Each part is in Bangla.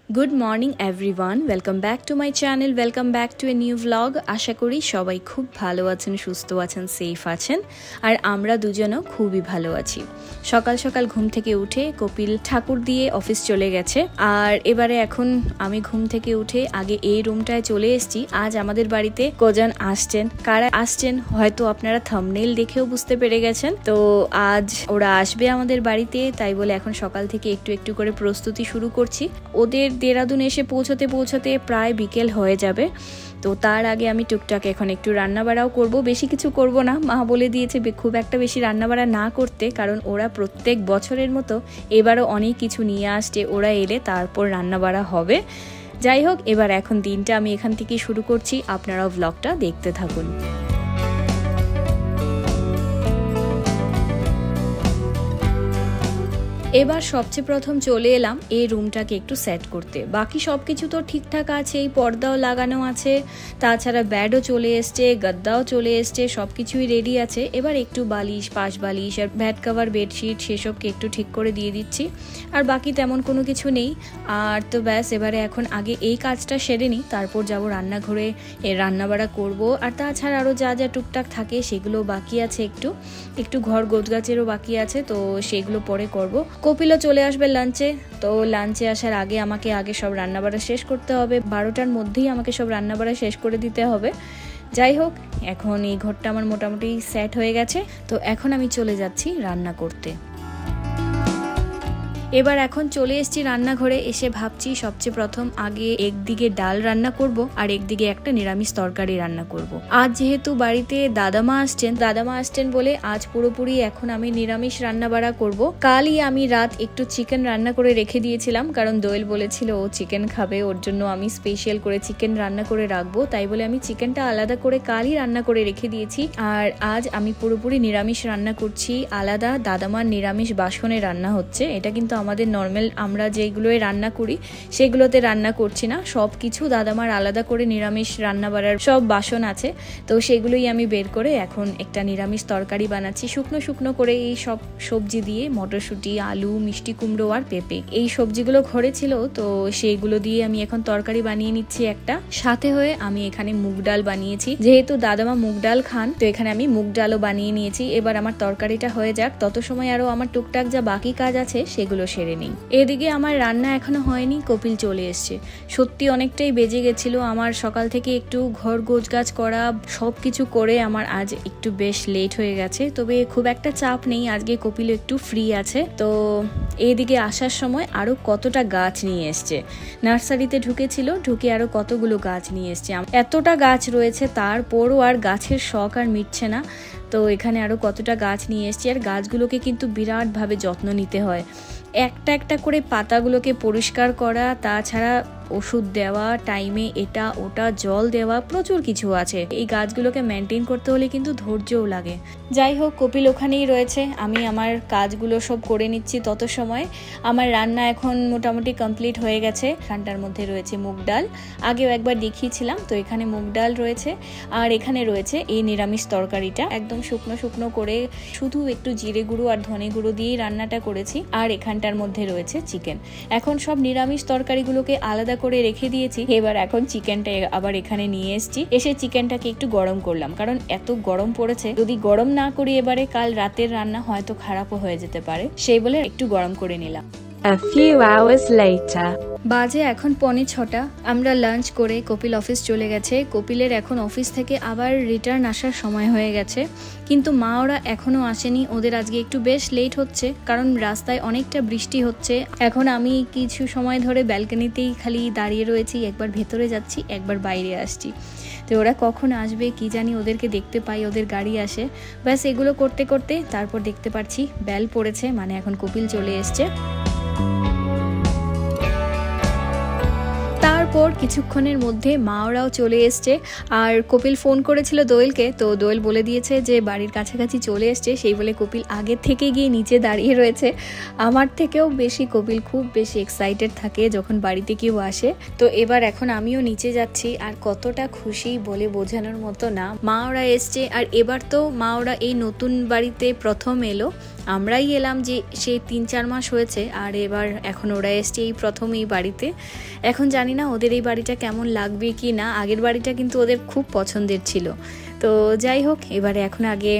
Good morning everyone, welcome back to my channel, welcome back to a new vlog. আশা করি সবাই খুব ভালো আছেন, সুস্থ আছেন, সেফ আছেন, আর আমরা দুজনও খুবই ভালো আছি। সকাল সকাল ঘুম থেকে উঠে কপিল ঠাকুর দিয়ে অফিস চলে গেছে, আর এবারে এখন আমি ঘুম থেকে উঠে আগে এই রুমটায় চলে এসেছি। আজ আমাদের বাড়িতে কজন আসছেন, কারা আসছেন হয়তো আপনারা থাম্বনেইল দেখেও বুঝতে পেরে গেছেন। তো আজ ওরা আসবে আমাদের বাড়িতে, তাই বলে এখন সকাল থেকে একটু একটু করে প্রস্তুতি শুরু করছি। ওদের দেরাদুন এসে পৌঁছতে পৌঁছতে প্রায় বিকেল হয়ে যাবে। তো তার আগে আমি টুকটাক এখন একটু রান্নাবাড়াও করব, বেশি কিছু করব না। মা বলে দিয়েছে খুব একটা বেশি রান্নাবাড়া না করতে, কারণ ওরা প্রত্যেক বছরের মতো এবারও অনেক কিছু নিয়ে আসছে। ওরা এলে তারপর রান্নাবাড়া হবে। যাই হোক, এবার এখন দিনটা আমি এখান থেকে শুরু করছি, আপনারাও ভ্লগটা দেখতে থাকুন। এবার সবচেয়ে প্রথম চলে এলাম এই রুমটাকে একটু সেট করতে। বাকি সব কিছু তো ঠিকঠাক আছে, এই পর্দাও লাগানো আছে, তাছাড়া ব্যাডও চলে এসছে, গদ্দাও চলে এসছে, সব কিছুই রেডি আছে। এবার একটু বালিশ, পাশ বালিশ আর ব্যাড কাভার, বেডশিট সেসবকে একটু ঠিক করে দিয়ে দিচ্ছি। আর বাকি তেমন কোনো কিছু নেই। আর তো ব্যাস, এবারে এখন আগে এই কাজটা সেরে নিই, তারপর যাবো রান্নাঘরে, রান্নাবাড়া করব। আর তাছাড়া আরও যা যা টুকটাক থাকে সেগুলো বাকি আছে, একটু ঘর গোছগাছেরও বাকি আছে, তো সেগুলো পরে করব। কপিলও চলে আসবে লাঞ্চে, তো লাঞ্চে আসার আগে আমাকে সব রান্নাবাড়া শেষ করতে হবে। 12টার মধ্যেই আমাকে সব রান্নাবাড়া শেষ করে দিতে হবে। যাই হোক, এখন এই ঘরটা আমার মোটামুটি সেট হয়ে গেছে, তো এখন আমি চলে যাচ্ছি রান্না করতে। এবার এখন চলে এসেছি রান্নাঘরে। এসে ভাবছি সবচেয়ে প্রথম আগে একদিকে ডাল রান্না করব আর একদিকে একটা নিরামিষ তরকারি রান্না করব। আজ যেহেতু বাড়িতে দাদামা আসছেন বলে আজ পুরোপুরি এখন আমি নিরামিষ রান্না বাড়া করব। কালই আমি রাত একটু চিকেন রান্না করে রেখে দিয়েছিলাম, কারণ দোয়েল বলেছিল ও চিকেন খাবে, ওর জন্য আমি স্পেশাল করে চিকেন রান্না করে রাখবো। তাই বলে আমি চিকেনটা আলাদা করে কালই রান্না করে রেখে দিয়েছি। আর আজ আমি পুরোপুরি নিরামিষ রান্না করছি, আলাদা দাদামার নিরামিষ বাসনে রান্না হচ্ছে। এটা কিন্তু আমাদের নর্মাল আমরা যেগুলোয় রান্না করি সেগুলোতে রান্না করছি না, সব কিছু দাদামার আলাদা করে নিরামিষ রান্না বাড়ার সব বাসন আছে, তো সেগুলোই আমি বের করে এখন একটা নিরামিষ তরকারি বানাচ্ছি। শুকনো করে এই সব সবজি দিয়ে, মটরশুঁটি, আলু, মিষ্টি কুমড়ো আর পেঁপে, এই সবজিগুলো ঘরে ছিল, তো সেইগুলো দিয়ে আমি এখন তরকারি বানিয়ে নিচ্ছি একটা। সাথে হয়ে আমি এখানে মুগ ডাল বানিয়েছি, যেহেতু দাদামা মুগ ডাল খান, তো এখানে আমি মুগ ডালও বানিয়ে নিয়েছি। এবার আমার তরকারিটা হয়ে যাক, তত সময় আরো আমার টুকটাক যা বাকি কাজ আছে সেগুলো সেরে নিই। এদিকে আমার রান্না এখনো হয়নি, কপিল চলে এসছে। সত্যি অনেকটাই বেজে গেছিল আমার, সকাল থেকে একটু ঘর গোছগাছ করা সব কিছু করে আমার আজ একটু বেশ লেট হয়ে গেছে। তবে খুব একটা চাপ নেই, আজকে কপিল একটু ফ্রি আছে। তো এইদিকে আসার সময় আরো কতটা গাছ নিয়ে এসছে, নার্সারিতে ঢুকে আরো কতগুলো গাছ নিয়ে এসছে। এতটা গাছ রয়েছে, তারপরও আর গাছের শখ আর মিটছে না। তো এখানে আরো কতটা গাছ নিয়ে এসছে, আর গাছগুলোকে কিন্তু বিরাটভাবে যত্ন নিতে হয়। একটা একটা করে পাতাগুলোকে পরিষ্কার করা, তাছাড়া ওষুধ দেওয়া টাইমে, এটা ওটা জল দেওয়া, প্রচুর কিছু আছে। এই গাছগুলোকে মেনটেন করতে হলে কিন্তু ধৈর্যও লাগে। যাই হোক, কপিল ওখানেই রয়েছে, আমি আমার কাজগুলো সব করে নিচ্ছি। তত সময় আমার রান্না এখন মোটামুটি কমপ্লিট হয়ে গেছে। এখানটার মধ্যে রয়েছে মুগ ডাল, আগেও একবার দেখিয়েছিলাম, তো এখানে মুগ ডাল রয়েছে। আর এখানে রয়েছে এই নিরামিষ তরকারিটা, একদম শুকনো করে শুধু একটু জিরে গুঁড়ো আর ধনে গুঁড়ো দিয়েই রান্নাটা করেছি। আর এখানটার মধ্যে রয়েছে চিকেন। এখন সব নিরামিষ তরকারিগুলোকে আলাদা করে রেখে দিয়েছি। এবার এখন চিকেনটা আবার এখানে নিয়ে এসেছি। এসে চিকেনটাকে একটু গরম করলাম, কারণ এত গরম পড়েছে, যদি গরম না করি এবারে কাল রাতের রান্না হয়তো খারাপও হয়ে যেতে পারে, সেই বলে একটু গরম করে নিলাম। A few hours later. বাজে এখন 5:45। আমরা লাঞ্চ করে কপিল অফিস চলে গেছে। কপিলের এখন অফিস থেকে আবার রিটার্ন আসার সময় হয়ে গেছে, কিন্তু মা ওরা এখনো আসেনি। ওদের আজকে একটু বেশ লেট হচ্ছে, কারণ রাস্তায় অনেকটা বৃষ্টি হচ্ছে। এখন আমি কিছু সময় ধরে ব্যালকনিতেই খালি দাঁড়িয়ে রয়েছি, একবার ভেতরে যাচ্ছি, একবার বাইরে আসছি। তো ওরা কখন আসবে কি জানি, ওদেরকে দেখতে পাই, ওদের গাড়ি আসে, ব্যাস এগুলো করতে করতে তারপর দেখতে পাচ্ছি বেল পড়েছে, মানে এখন কপিল চলে এসছে। তারপর কিছুক্ষণের মধ্যে মা ওরাও চলে এসছে। আর কপিল ফোন করেছিল দোয়েলকে, তো দোয়েল বলে দিয়েছে যে বাড়ির কাছাকাছি চলে এসছে, সেই বলে কপিল আগের থেকে গিয়ে নিচে দাঁড়িয়ে রয়েছে। আমার থেকেও বেশি কপিল খুব বেশি এক্সাইটেড থাকে যখন বাড়িতে কেউ আসে। তো এবার এখন আমিও নিচে যাচ্ছি, আর কতটা খুশি বলে বোঝানোর মতো না। মা ওরা এসছে, আর এবার তো মা ওরা এই নতুন বাড়িতে প্রথম এলো, আমরাই এলাম যে সে 3-4 মাস হয়েছে, আর এবার এখন ওরা এসছে এই প্রথম এই বাড়িতে। এখন জানি না ওদের এই বাড়িটা কেমন লাগবে কি না, আগের বাড়িটা কিন্তু ওদের খুব পছন্দের ছিল। তো যাই হোক, এবারে এখন আগে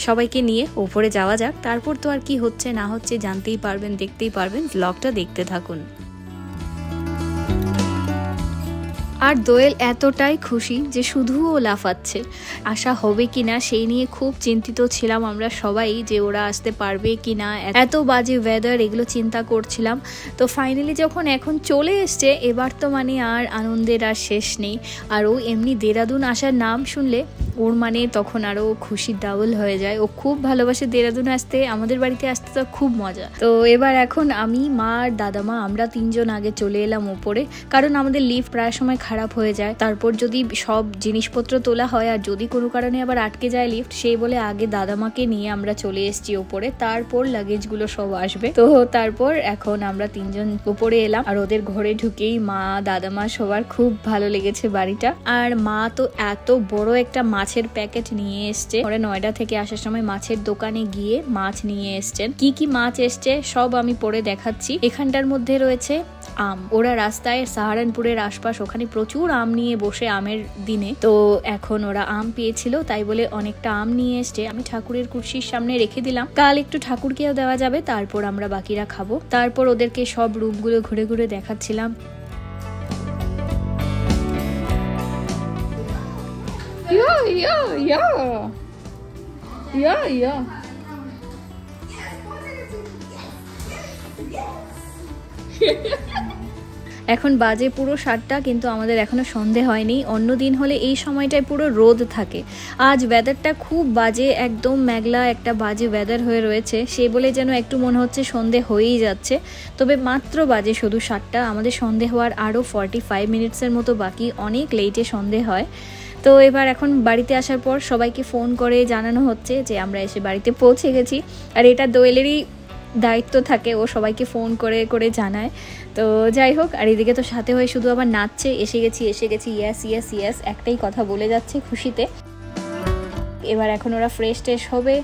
সবাইকে নিয়ে ওপরে যাওয়া যাক, তারপর তো আর কি হচ্ছে না হচ্ছে জানতেই পারবেন, দেখতেই পারবেন, ব্লগটা দেখতে থাকুন। আর দোয়েল এতটাই খুশি যে শুধু ও লাফাচ্ছে। আশা হবে কিনা সেই নিয়ে খুব চিন্তিত ছিলাম আমরা সবাই, যে ওরা আসতে পারবে কিনা, এত বাজে ওয়েদার, এগুলো চিন্তা করছিলাম। তো ফাইনালি যখন এখন চলে এসছে, এবার তো মানে আর আনন্দের আর শেষ নেই। আর ও এমনি দেরাদুন আসার নাম শুনলে ওর মানে তখন আরও খুশি ডাবল হয়ে যায়। ও খুব ভালোবাসে দেরাদুন আসতে, আমাদের বাড়িতে আসতে তো খুব মজা। তো এবার এখন আমি, মা আর দাদামা আমরা 3 জন আগে চলে এলাম ওপরে, কারণ আমাদের লিফট প্রায় সময় খারাপ হয়ে যায়। তারপর যদি সব জিনিসপত্র তোলা হয় আর যদি কোনো কারণে আবার আটকে যায় লিফট, সেই বলে আগে দাদামাকে নিয়ে আমরা চলে এসেছি ওপরে, তারপর লাগেজগুলো সব আসবে। তো তারপর এখন আমরা 3 জন উপরে এলাম, আর ওদের ঘরে ঢুকেই মা দাদামা সবার খুব ভালো লেগেছে বাড়িটা। আর মা তো এত বড় একটা মাছের প্যাকেট নিয়ে এসছে, ওরা নয়ডা থেকে আসার সময় মাছের দোকানে গিয়ে মাছ নিয়ে এসছেন। কি কি মাছ এসছে সব আমি পরে দেখাচ্ছি। এখানটার মধ্যে রয়েছে আম। ওরা রাস্তায় সাহারানপুরের আশপাশ ওখানে প্রচুর আম নিয়ে বসে আমের দিনে, তো এখন ওরা আম পেয়েছিল তাই বলে অনেকটা আম নিয়ে এসছে। আমি ঠাকুরের কুরসির সামনে রেখে দিলাম, কাল একটু ঠাকুরকেও দেওয়া যাবে, তারপর আমরা বাকিরা খাবো। তারপর ওদেরকে সব রুমগুলো ঘুরে ঘুরে দেখাচ্ছিলাম। এখন বাজে পুরো 7টা, কিন্তু আমাদের এখনো সন্ধে হয়নি। অন্য দিন হলে এই সময়টায় পুরো রোদ থাকে। আজ ওয়েদারটা খুব বাজে, একদম মেঘলা একটা বাজে ওয়েদার হয়ে রয়েছে, সে বলে যেন একটু মনে হচ্ছে সন্ধে হয়েই যাচ্ছে। তবে মাত্র বাজে শুধু 7টা, আমাদের সন্ধে হওয়ার আরও 45 মিনিটসের মতো বাকি, অনেক লেটে সন্ধে হয়। তো এবার এখন বাড়িতে আসার পর সবাইকে ফোন করে জানানো হচ্ছে যে আমরা এসে বাড়িতে পৌঁছে গেছি। আর এটা দোয়েলেরই দায়িত্ব থাকে, ও সবাইকে ফোন করে করে জানায়। তো যাই হোক, আর এদিকে তো সাথে হয়ে শুধু আবার নাচছে, এসে গেছি এসে গেছি, ইয়েস ইয়েস ইয়েস একটাই কথা বলে যাচ্ছে খুশিতে। এবার এখন ওরা ফ্রেশ ট্রেশ হবে,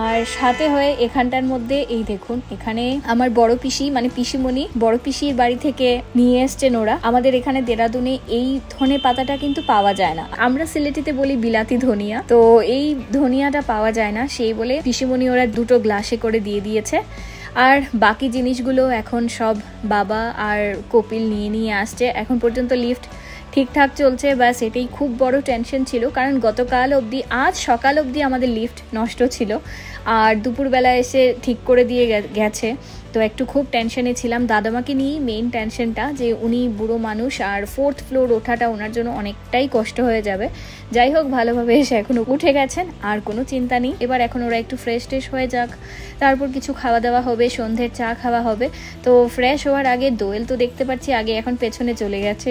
আর সাথে হয়ে এখানটার মধ্যে এই দেখুন, এখানে আমার বড় পিসি মানে পিসিমণি, বড় পিসির বাড়ি থেকে নিয়ে এসছেন ওরা। আমাদের এখানে দেরাদুনে এই ধনে পাতাটা কিন্তু পাওয়া যায় না, আমরা সিলেটিতে বলি বিলাতি ধনিয়া, তো এই ধনিয়াটা পাওয়া যায় না, সেই বলে পিসিমণি ওরা 2টো গ্লাসে করে দিয়ে দিয়েছে। আর বাকি জিনিসগুলো এখন সব বাবা আর কপিল নিয়ে নিয়ে আসছে। এখন পর্যন্ত লিফট ঠিকঠাক চলছে, ব্যাস এটাই খুব বড় টেনশন ছিল, কারণ গতকাল অবধি, আজ সকাল অবধি আমাদের লিফট নষ্ট ছিল, আর দুপুরবেলা এসে ঠিক করে দিয়ে গেছে। তো একটু খুব টেনশনে ছিলাম, দাদামাকে নিয়েই মেইন টেনশনটা, যে উনি বুড়ো মানুষ আর 4th ফ্লোর ওঠাটা ওনার জন্য অনেকটাই কষ্ট হয়ে যাবে। যাই হোক, ভালোভাবে এসে এখন উঠে গেছেন, আর কোনো চিন্তা নেই। এবার এখন ওরা একটু ফ্রেশ ট্রেশ হয়ে যাক, তারপর কিছু খাওয়া দাওয়া হবে, সন্ধ্যের চা খাওয়া হবে। তো ফ্রেশ হওয়ার আগে দোয়েল তো দেখতে পাচ্ছি আগে এখন পেছনে চলে গেছে,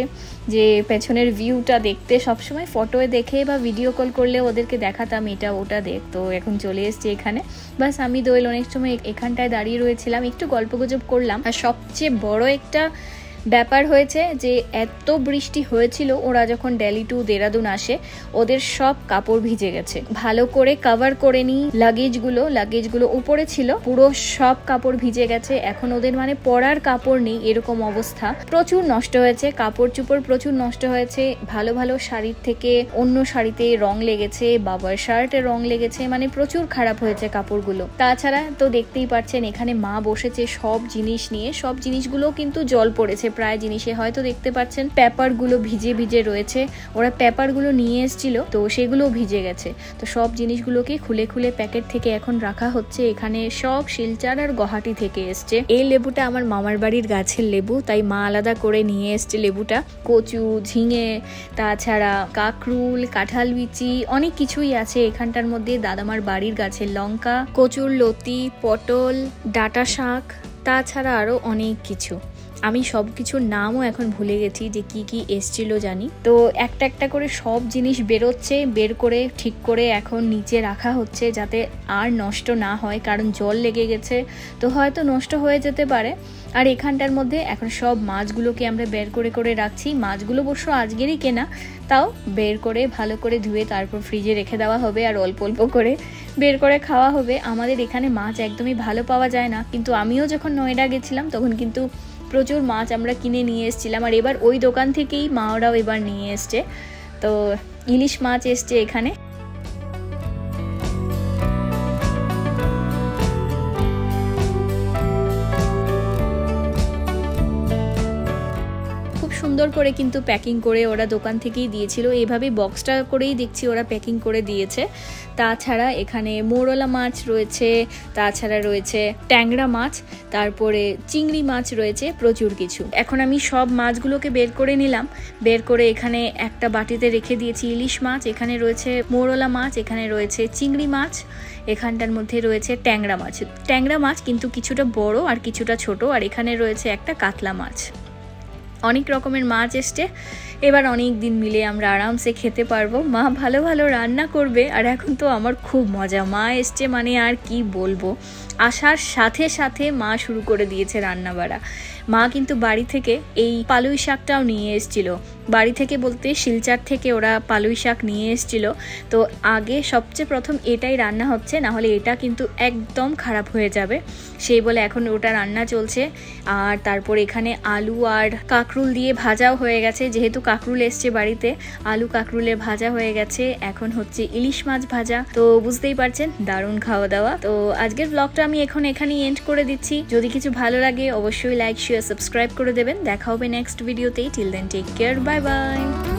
যে পেছনের ভিউটা দেখতে। সবসময় ফটোয় দেখে বা ভিডিও কল করলে ওদেরকে দেখাতাম এটা ওটা দেখ, তো এখন চলে এসছি এখানে। বাস আমি দোয়েল অনেক সময় এখানটায় দাঁড়িয়ে রয়েছিলাম, একটু গল্পগুজব করলাম। আর সবচেয়ে বড় একটা ব্যাপার হয়েছে যে এত বৃষ্টি হয়েছিল, ওরা যখন দিল্লি টু দেরাদুন আসে ওদের সব কাপড় ভিজে গেছে। ভালো করে কভার করে নি লাগেজগুলো উপরে ছিল, পুরো সব কাপড় ভিজে গেছে। এখন ওদের মানে পরার কাপড় নেই, এরকম অবস্থা। প্রচুর নষ্ট হয়েছে, কাপড় চোপড় প্রচুর নষ্ট হয়েছে। ভালো ভালো শাড়ির থেকে অন্য শাড়িতে রং লেগেছে, বাবার শার্টে রং লেগেছে, মানে প্রচুর খারাপ হয়েছে কাপড়গুলো। তাছাড়া তো দেখতেই পাচ্ছেন এখানে মা বসেছে সব জিনিস নিয়ে, সব জিনিসগুলো কিন্তু জল পড়েছে প্রায় জিনিসে, হয়তো দেখতে পাচ্ছেন পেপারগুলো ভিজে ভিজে রয়েছে। ওরা পেপারগুলো নিয়ে এসেছিল, তো সেগুলো ভিজে গেছে। তো সব জিনিসগুলোকে খুলে খুলে প্যাকেট থেকে এখন রাখা হচ্ছে। এখানে সব শিলচর আর গুয়াহাটি থেকে এসছে। এই লেবুটা আমার মামার বাড়ির গাছের লেবু, তাই মা আলাদা করে নিয়ে এসছে লেবুটা। কচু, ঝিঙে, তাছাড়া কাকরুল, কাঁঠাল বিচি, অনেক কিছুই আছে এখানটার মধ্যে। দাদামার বাড়ির গাছের লঙ্কা, কচুর লতি, পটল, ডাঁটা শাক, তাছাড়া আরো অনেক কিছু। আমি সব কিছুর নামও এখন ভুলে গেছি যে কি কি এসছিল জানি। তো একটা একটা করে সব জিনিস বেরোচ্ছে, বের করে ঠিক করে এখন নিচে রাখা হচ্ছে যাতে আর নষ্ট না হয়, কারণ জল লেগে গেছে তো হয়তো নষ্ট হয়ে যেতে পারে। আর এখানটার মধ্যে এখন সব মাছগুলোকে আমরা বের করে করে রাখছি। মাছগুলো অবশ্য আজকেরই কেনা, তাও বের করে ভালো করে ধুয়ে তারপর ফ্রিজে রেখে দেওয়া হবে আর অল্প অল্প করে বের করে খাওয়া হবে। আমাদের এখানে মাছ একদমই ভালো পাওয়া যায় না, কিন্তু আমিও যখন নয়ডা গেছিলাম তখন কিন্তু প্রচুর মাছ আমরা কিনে নিয়ে এসেছিলাম। আর এবার ওই দোকান থেকেই মা ওরাও এবার নিয়ে এসছে, তো ইলিশ মাছ এসছে এখানে। সুন্দর করে কিন্তু প্যাকিং করে ওরা দোকান থেকেই দিয়েছিল, এইভাবে বক্সটা করেই দেখছি ওরা প্যাকিং করে দিয়েছে। তাছাড়া এখানে মোরলা মাছ রয়েছে, তাছাড়া রয়েছে ট্যাংরা মাছ, তারপরে চিংড়ি মাছ রয়েছে, প্রচুর কিছু। এখন আমি সব মাছগুলোকে বের করে নিলাম, বের করে এখানে একটা বাটিতে রেখে দিয়েছি ইলিশ মাছ, এখানে রয়েছে মোরলা মাছ, এখানে রয়েছে চিংড়ি মাছ, এখানটার মধ্যে রয়েছে ট্যাংরা মাছ। ট্যাংরা মাছ কিন্তু কিছুটা বড় আর কিছুটা ছোট, আর এখানে রয়েছে একটা কাতলা মাছ। অনেক রকমের মাছ এসছে, এবার অনেক দিন মিলে আমরা আরামসে খেতে পারবো। মা ভালো ভালো রান্না করবে, আর এখন তো আমার খুব মজা। মা এসছে মানে আর কি বলবো, আসার সাথে সাথে মা শুরু করে দিয়েছে রান্না বাড়া। মা কিন্তু বাড়ি থেকে এই পালুই শাকটাও নিয়ে এসেছিল, বাড়ি থেকে বলতে শিলচার থেকে ওরা পালুই শাক নিয়ে এসেছিল। তো আগে সবচেয়ে প্রথম এটাই রান্না হচ্ছে, না হলে এটা কিন্তু একদম খারাপ হয়ে যাবে, সেই বলে এখন ওটা রান্না চলছে। আর তারপর এখানে আলু আর কাঁকরুল দিয়ে ভাজাও হয়ে গেছে, যেহেতু কাঁকরুল এসছে বাড়িতে, আলু কাঁকরুলের ভাজা হয়ে গেছে। এখন হচ্ছে ইলিশ মাছ ভাজা, তো বুঝতেই পারছেন দারুণ খাওয়া দাওয়া। তো আজকের ব্লগটা আমি এখন এখানেই এন্ড করে দিচ্ছি। যদি কিছু ভালো লাগে অবশ্যই লাইক শেয়ার সাবস্ক্রাইব করে দেবেন। দেখা হবে নেক্সট ভিডিওতেই। Till then take care, bye by.